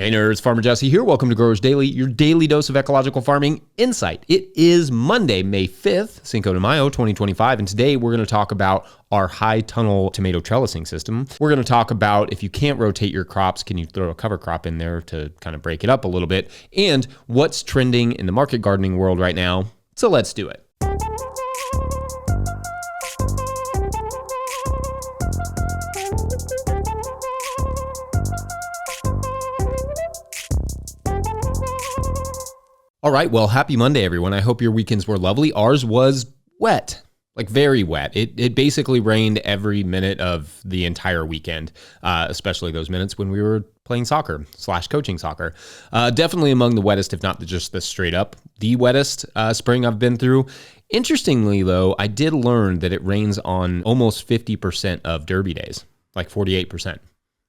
Hey nerds, Farmer Jesse here. Welcome to Growers Daily, your daily dose of ecological farming insight. It is Monday, May 5th, Cinco de Mayo, 2025, and today we're going to talk about our high tunnel tomato trellising system. We're going to talk about if you can't rotate your crops, can you throw a cover crop in there to kind of break it up a little bit, and what's trending in the market gardening world right now. So let's do it. All right, well, happy Monday, everyone. I hope your weekends were lovely. Ours was wet, like very wet. It basically rained every minute of the entire weekend, especially those minutes when we were playing soccer / coaching soccer. Definitely among the wettest, if not just the straight up, the wettest spring I've been through. Interestingly, though, I did learn that it rains on almost 50% of Derby days, like 48%.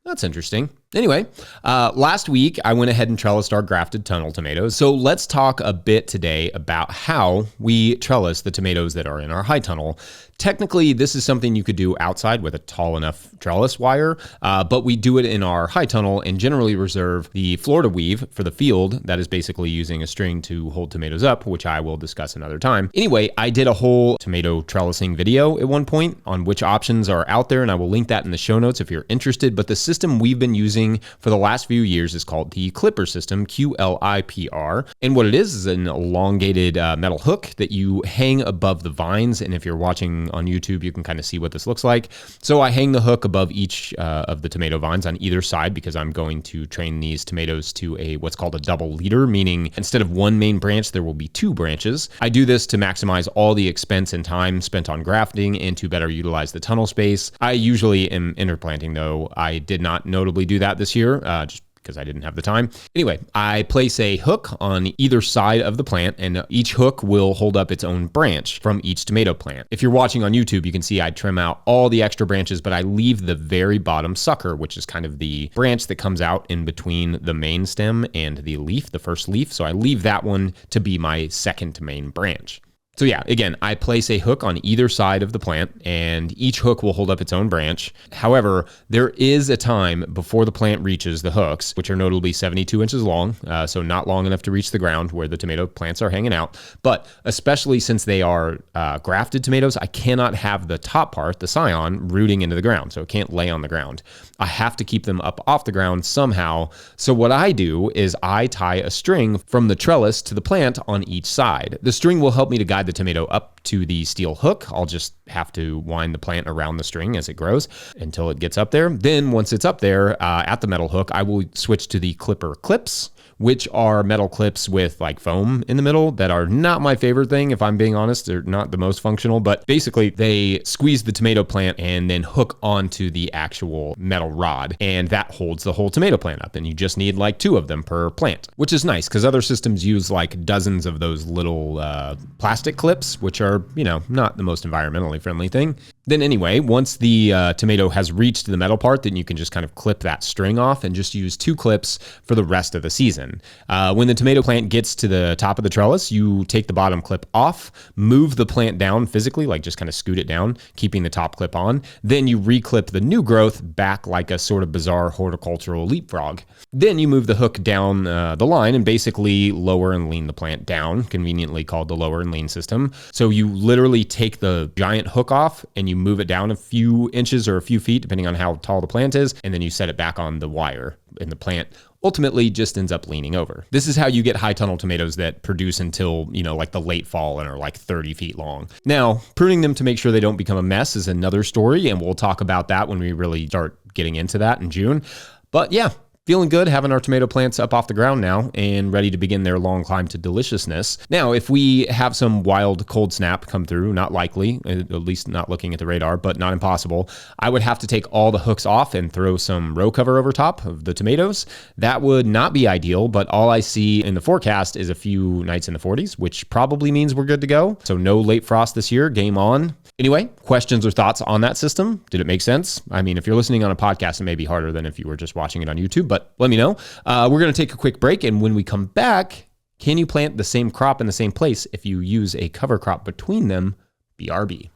That's interesting. Anyway, last week I went ahead and trellised our grafted tunnel tomatoes. So let's talk a bit today about how we trellis the tomatoes that are in our high tunnel. Technically, this is something you could do outside with a tall enough trellis wire, but we do it in our high tunnel and generally reserve the Florida weave for the field. That is basically using a string to hold tomatoes up, which I will discuss another time. Anyway, I did a whole tomato trellising video at one point on which options are out there, and I will link that in the show notes if you're interested. But the system we've been using for the last few years is called the QLIPR system, QLIPR. And what it is an elongated metal hook that you hang above the vines. And if you're watching on YouTube, you can kind of see what this looks like. So I hang the hook above each of the tomato vines on either side because I'm going to train these tomatoes to what's called a double leader, meaning instead of one main branch, there will be two branches. I do this to maximize all the expense and time spent on grafting and to better utilize the tunnel space. I usually am interplanting, though. I did not notably do that this year, just because I didn't have the time. Anyway, I place a hook on either side of the plant, and each hook will hold up its own branch from each tomato plant. If you're watching on YouTube, you can see I trim out all the extra branches, but I leave the very bottom sucker, which is kind of the branch that comes out in between the main stem and the leaf, the first leaf. So I leave that one to be my second main branch. So yeah, again, I place a hook on either side of the plant and each hook will hold up its own branch. However, there is a time before the plant reaches the hooks, which are notably 72 inches long, so not long enough to reach the ground where the tomato plants are hanging out. But especially since they are grafted tomatoes, I cannot have the top part, the scion, rooting into the ground, so it can't lay on the ground. I have to keep them up off the ground somehow. So what I do is I tie a string from the trellis to the plant on each side. The string will help me to guide the tomato up to the steel hook. I'll just have to wind the plant around the string as it grows until it gets up there. Then once it's up there at the metal hook, I will switch to the QLIPR clips, which are metal clips with like foam in the middle that are not my favorite thing, if I'm being honest. They're not the most functional, but basically they squeeze the tomato plant and then hook onto the actual metal rod, and that holds the whole tomato plant up, and you just need like 2 of them per plant, which is nice because other systems use like dozens of those little plastic clips, which are, you know, not the most environmentally friendly thing. Then anyway, once the tomato has reached the metal part, then you can just kind of clip that string off and just use 2 clips for the rest of the season. When the tomato plant gets to the top of the trellis, you take the bottom clip off, move the plant down physically, like just kind of scoot it down, keeping the top clip on. Then you reclip the new growth back like a sort of bizarre horticultural leapfrog. Then you move the hook down the line and basically lower and lean the plant down, conveniently called the lower and lean system. So you literally take the giant hook off and you move it down a few inches or a few feet, depending on how tall the plant is, and then you set it back on the wire, and the plant ultimately just ends up leaning over. This is how you get high tunnel tomatoes that produce until, you know, like the late fall and are like 30 feet long. Now, pruning them to make sure they don't become a mess is another story, and we'll talk about that when we really start getting into that in June. But yeah, feeling good having our tomato plants up off the ground now and ready to begin their long climb to deliciousness. Now, if we have some wild cold snap come through, not likely, at least not looking at the radar, but not impossible, I would have to take all the hooks off and throw some row cover over top of the tomatoes. That would not be ideal, but all I see in the forecast is a few nights in the 40s, which probably means we're good to go. So no late frost this year, game on. Anyway, questions or thoughts on that system? Did it make sense? I mean, if you're listening on a podcast, it may be harder than if you were just watching it on YouTube, but let me know. We're going to take a quick break, and when we come back, can you plant the same crop in the same place if you use a cover crop between them? BRB.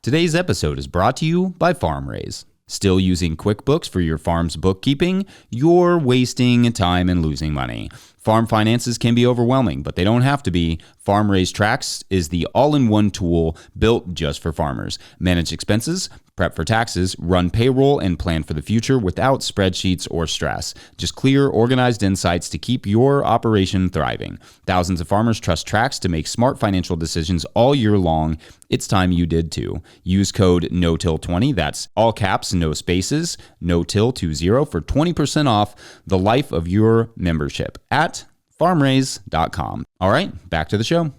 Today's episode is brought to you by Farm Raise. Still using QuickBooks for your farm's bookkeeping? You're wasting time and losing money. Farm finances can be overwhelming, but they don't have to be. Farm Raised Tracks is the all-in-one tool built just for farmers. Manage expenses, prep for taxes, run payroll, and plan for the future without spreadsheets or stress. Just clear, organized insights to keep your operation thriving. Thousands of farmers trust Tracks to make smart financial decisions all year long. It's time you did too. Use code NOTIL20, that's all caps, no spaces, NOTIL20 for 20% off the life of your membership at farmraise.com. All right, back to the show.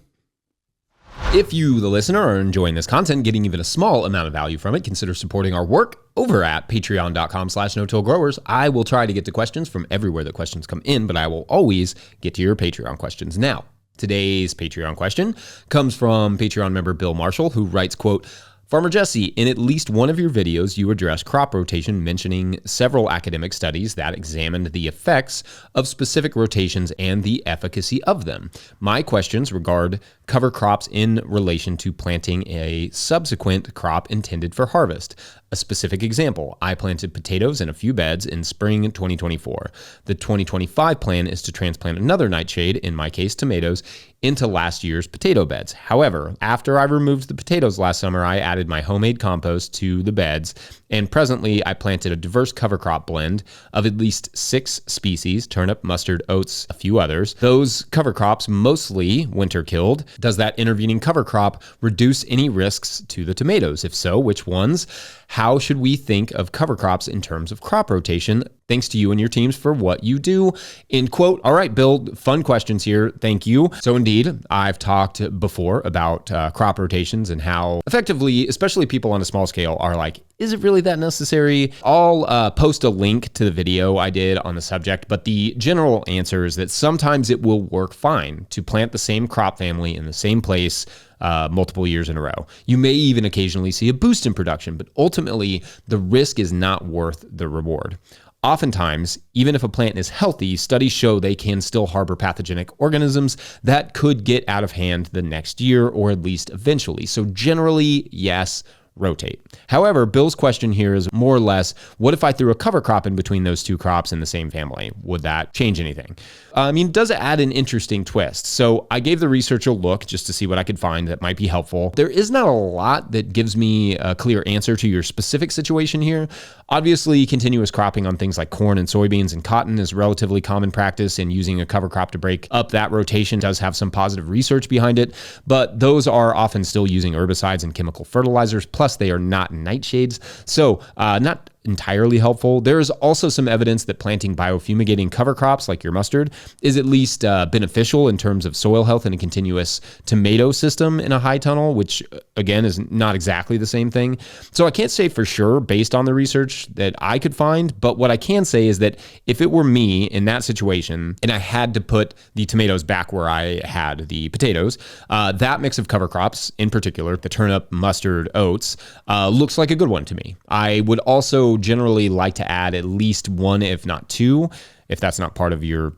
If you, the listener, are enjoying this content, getting even a small amount of value from it, consider supporting our work over at patreon.com/no-till-growers. I will try to get to questions from everywhere that questions come in, but I will always get to your Patreon questions. Now, today's Patreon question comes from Patreon member Bill Marshall, who writes, quote, Farmer Jesse, in at least one of your videos, you address crop rotation, mentioning several academic studies that examined the effects of specific rotations and the efficacy of them. My questions regard cover crops in relation to planting a subsequent crop intended for harvest. A specific example, I planted potatoes in a few beds in spring 2024. The 2025 plan is to transplant another nightshade, in my case tomatoes, into last year's potato beds. However, after I removed the potatoes last summer, I added my homemade compost to the beds, and presently I planted a diverse cover crop blend of at least 6 species, turnip, mustard, oats, a few others. Those cover crops mostly winter killed. Does that intervening cover crop reduce any risks to the tomatoes? If so, which ones? How should we think of cover crops in terms of crop rotation? Thanks to you and your teams for what you do. End quote. All right, Bill, fun questions here. Thank you. So indeed, I've talked before about crop rotations and how effectively, especially people on a small scale, are like, is it really that necessary? I'll post a link to the video I did on the subject, but the general answer is that sometimes it will work fine to plant the same crop family in the same place multiple years in a row. You may even occasionally see a boost in production, but ultimately the risk is not worth the reward. Oftentimes, even if a plant is healthy, studies show they can still harbor pathogenic organisms that could get out of hand the next year or at least eventually. So generally, yes, rotate. However, Bill's question here is more or less, what if I threw a cover crop in between those two crops in the same family? Would that change anything? Does it add an interesting twist? So I gave the research a look just to see what I could find that might be helpful. There is not a lot that gives me a clear answer to your specific situation here. Obviously, continuous cropping on things like corn and soybeans and cotton is relatively common practice, and using a cover crop to break up that rotation does have some positive research behind it, but those are often still using herbicides and chemical fertilizers, plus they are not nightshades, so not entirely helpful. There is also some evidence that planting biofumigating cover crops like your mustard is at least beneficial in terms of soil health in a continuous tomato system in a high tunnel, which again is not exactly the same thing. So I can't say for sure based on the research that I could find, but what I can say is that if it were me in that situation and I had to put the tomatoes back where I had the potatoes, that mix of cover crops, in particular the turnip, mustard, oats, looks like a good one to me. I would also generally like to add at least one, if not two, if that's not part of your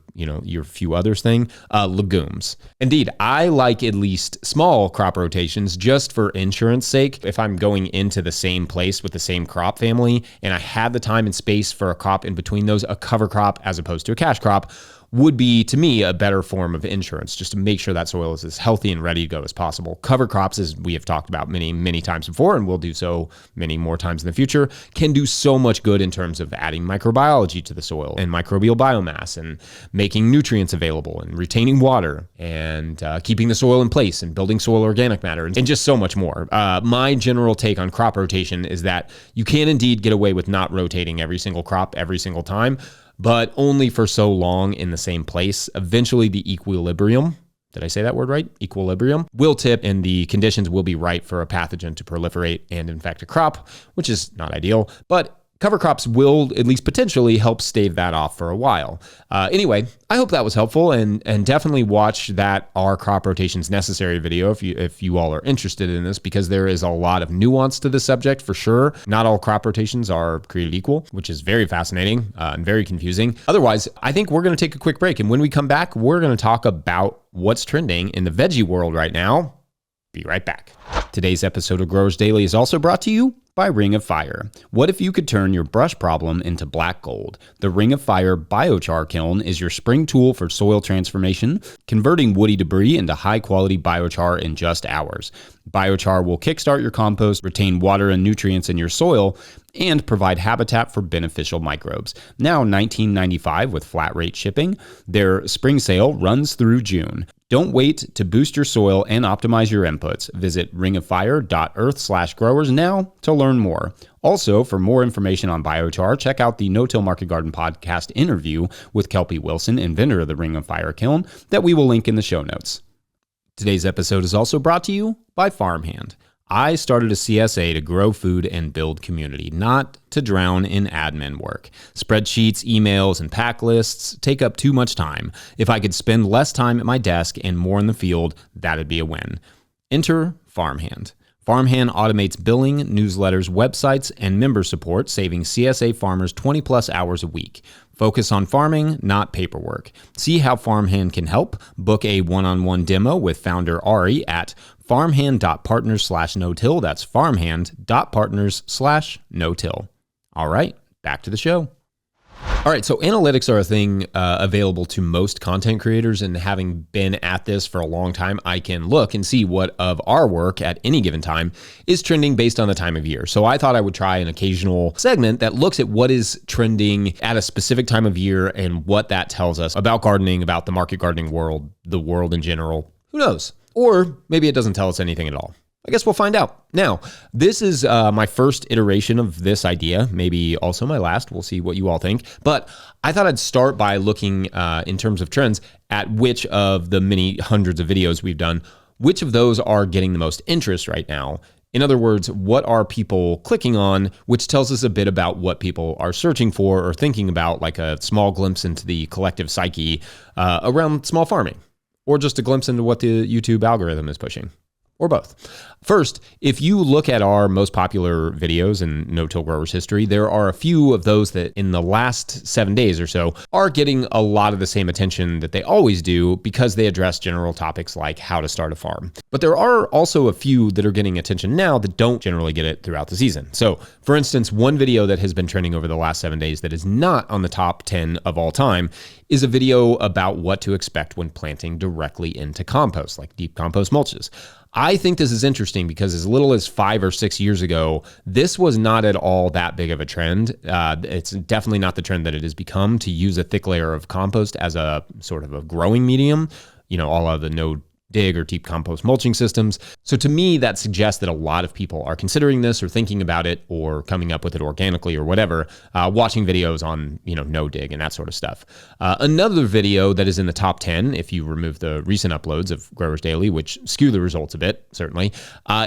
few others thing, legumes. Indeed, I like at least small crop rotations just for insurance sake. If I'm going into the same place with the same crop family and I had the time and space for a crop in between those, a cover crop as opposed to a cash crop would be, to me, a better form of insurance, just to make sure that soil is as healthy and ready to go as possible. Cover crops, as we have talked about many, many times before, and will do so many more times in the future, can do so much good in terms of adding microbiology to the soil and microbial biomass and making nutrients available and retaining water and keeping the soil in place and building soil organic matter and just so much more. My general take on crop rotation is that you can indeed get away with not rotating every single crop every single time, but only for so long in the same place. Eventually the equilibrium, did I say that word right? Equilibrium will tip and the conditions will be right for a pathogen to proliferate and infect a crop, which is not ideal, but cover crops will at least potentially help stave that off for a while. Anyway, I hope that was helpful, and definitely watch that Are Crop Rotations Necessary video if you all are interested in this, because there is a lot of nuance to the subject for sure. Not all crop rotations are created equal, which is very fascinating and very confusing. Otherwise, I think we're going to take a quick break, and when we come back, we're going to talk about what's trending in the veggie world right now. Be right back. Today's episode of Growers Daily is also brought to you by Ring of Fire. What if you could turn your brush problem into black gold? The Ring of Fire biochar kiln is your spring tool for soil transformation, converting woody debris into high-quality biochar in just hours. Biochar will kickstart your compost, retain water and nutrients in your soil, and provide habitat for beneficial microbes. Now $19.95 with flat rate shipping. Their spring sale runs through June. Don't wait to boost your soil and optimize your inputs. Visit ringofire.earth/growers now to learn more. Also, for more information on biochar, check out the No-Till Market Garden podcast interview with Kelpie Wilson, inventor of the Ring of Fire kiln, that we will link in the show notes. Today's episode is also brought to you by Farmhand. I started a CSA to grow food and build community, not to drown in admin work. Spreadsheets, emails, and pack lists take up too much time. If I could spend less time at my desk and more in the field, that'd be a win. Enter Farmhand. Farmhand automates billing, newsletters, websites, and member support, saving CSA farmers 20 plus hours a week. Focus on farming, not paperwork. See how Farmhand can help. Book a one-on-one demo with founder Ari at farmhand.partners/no-till. That's farmhand.partners/no-till. All right, back to the show. All right, so analytics are a thing available to most content creators, and having been at this for a long time, I can look and see what of our work at any given time is trending based on the time of year. So I thought I would try an occasional segment that looks at what is trending at a specific time of year and what that tells us about gardening, about the market gardening world, the world in general. Who knows? Or maybe it doesn't tell us anything at all. I guess we'll find out. Now, this is my first iteration of this idea, maybe also my last. We'll see what you all think. But I thought I'd start by looking in terms of trends at which of the many hundreds of videos we've done, which of those are getting the most interest right now. In other words, what are people clicking on, which tells us a bit about what people are searching for or thinking about, like a small glimpse into the collective psyche around small farming, or just a glimpse into what the YouTube algorithm is pushing. Or both. First, if you look at our most popular videos in no-till growers history, there are a few of those that in the last 7 days or so are getting a lot of the same attention that they always do because they address general topics like how to start a farm. But there are also a few that are getting attention now that don't generally get it throughout the season. So, for instance, one video that has been trending over the last 7 days that is not on the top 10 of all time is a video about what to expect when planting directly into compost, like deep compost mulches. I think this is interesting because as little as 5 or 6 years ago, this was not at all that big of a trend. It's definitely not the trend that it has become to use a thick layer of compost as a sort of a growing medium, all of the no dig or deep compost mulching systems. So to me, that suggests that a lot of people are considering this or thinking about it or coming up with it organically or whatever, watching videos on, no dig and that sort of stuff. Another video that is in the top 10, if you remove the recent uploads of Growers Daily, which skew the results a bit, certainly,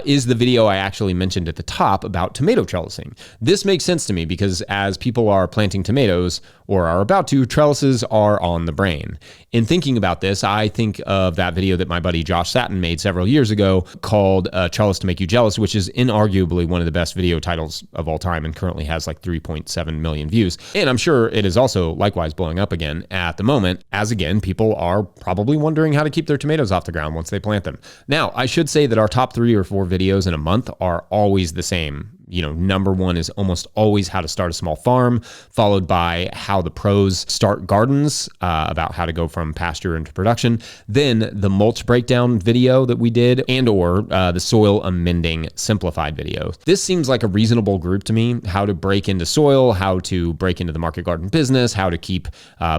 is the video I actually mentioned at the top about tomato trellising. This makes sense to me because as people are planting tomatoes or are about to, trellises are on the brain. In thinking about this, I think of that video that my buddy Josh Satin made several years ago called Trellis to Make You Jealous, which is inarguably one of the best video titles of all time and currently has like 3.7 million views. And I'm sure it is also likewise blowing up again at the moment, as again, people are probably wondering how to keep their tomatoes off the ground once they plant them. Now, I should say that our top 3 or 4 videos in a month are always the same. Number 1 is almost always how to start a small farm, followed by how the pros start gardens, about how to go from pasture into production. Then the mulch breakdown video that we did or the soil amending simplified video. This seems like a reasonable group to me, how to break into soil, how to break into the market garden business, how to keep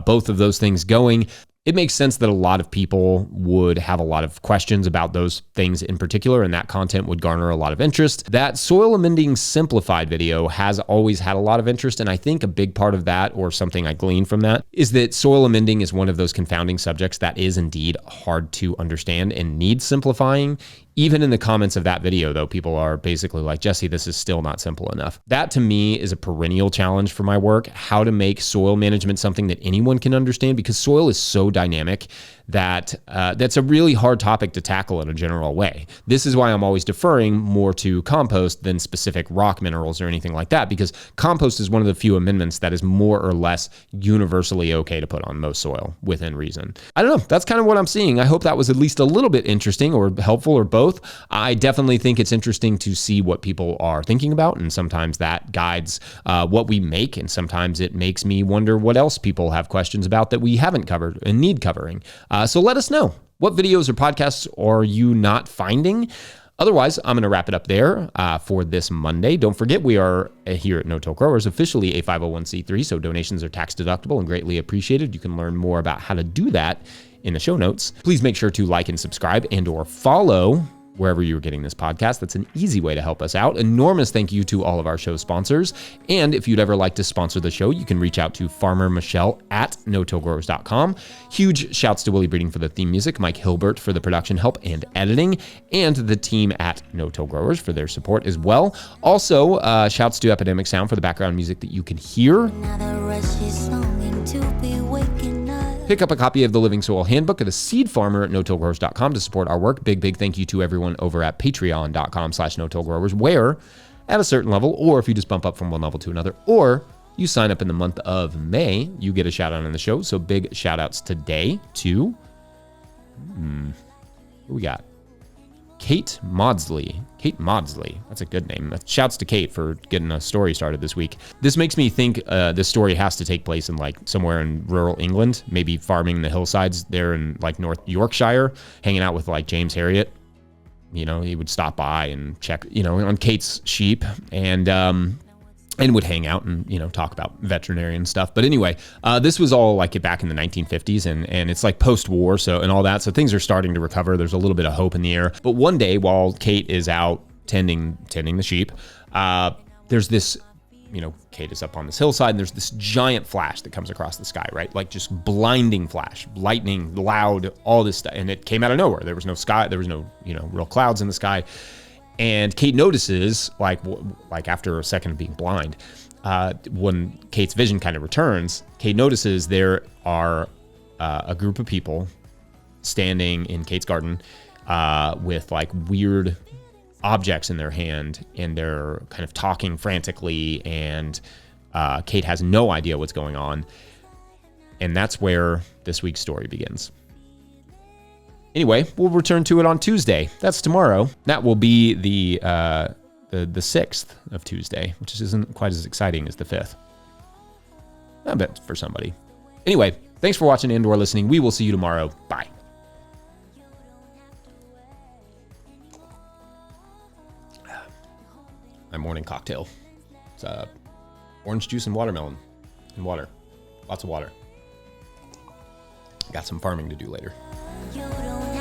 both of those things going. It makes sense that a lot of people would have a lot of questions about those things in particular, and that content would garner a lot of interest. That soil amending simplified video has always had a lot of interest, and I think a big part of that, or something I gleaned from that, is that soil amending is one of those confounding subjects that is indeed hard to understand and needs simplifying. Even in the comments of that video, though, people are basically like, Jesse, this is still not simple enough. That to me is a perennial challenge for my work, how to make soil management something that anyone can understand, because soil is so dynamic that that's a really hard topic to tackle in a general way. This is why I'm always deferring more to compost than specific rock minerals or anything like that, because compost is one of the few amendments that is more or less universally okay to put on most soil within reason. I don't know. That's kind of what I'm seeing. I hope that was at least a little bit interesting or helpful or both. both. I definitely think it's interesting to see what people are thinking about, and sometimes that guides what we make, and sometimes it makes me wonder what else people have questions about that we haven't covered and need covering. So let us know. What videos or podcasts are you not finding? Otherwise, I'm going to wrap it up there for this Monday. Don't forget, we are here at No Till Growers officially a 501c3, so donations are tax deductible and greatly appreciated. You can learn more about how to do that in the show notes. Please make sure to like and subscribe and or follow wherever you're getting this podcast. That's an easy way to help us out. Enormous thank you to all of our show sponsors. And if you'd ever like to sponsor the show, you can reach out to Farmer Michelle at notillgrowers.com. Huge shouts to Willie Breeding for the theme music, Mike Hilbert for the production help and editing, and the team at No Till Growers for their support as well. Also, shouts to Epidemic Sound for the background music that you can hear. Pick up a copy of the Living Soil Handbook of the Seed Farmer at notillgrowers.com to support our work. Big thank you to everyone over at patreon.com/notillgrowers, where at a certain level, or if you just bump up from one level to another, or you sign up in the month of May, you get a shout out on the show. So big shout outs today to, who we got? Kate Maudsley. Kate Maudsley. That's a good name. Shouts to Kate for getting a story started this week. This makes me think this story has to take place in like somewhere in rural England, maybe farming the hillsides there in like North Yorkshire, hanging out with like James Herriot. You know, he would stop by and check, you know, on Kate's sheep and would hang out and, you know, talk about veterinarian stuff. But anyway, this was all like back in the 1950s and it's like post-war, so and all that. So things are starting to recover. There's a little bit of hope in the air. But one day while Kate is out tending the sheep, there's this, you know, Kate is up on this hillside and there's this giant flash that comes across the sky, right? Like just blinding flash, lightning, loud, all this stuff. And it came out of nowhere. There was no sky. There was no, you know, real clouds in the sky. And Kate notices, like after a second of being blind, when Kate's vision kind of returns, Kate notices there are a group of people standing in Kate's garden with like weird objects in their hand, and they're kind of talking frantically, and Kate has no idea what's going on. And that's where this week's story begins. Anyway, we'll return to it on Tuesday. That's tomorrow. That will be the 6th of Tuesday, which isn't quite as exciting as the 5th. I bet for somebody. Anyway, thanks for watching and or listening. We will see you tomorrow. Bye. My morning cocktail. It's orange juice and watermelon and water. Lots of water. Got some farming to do later. You don't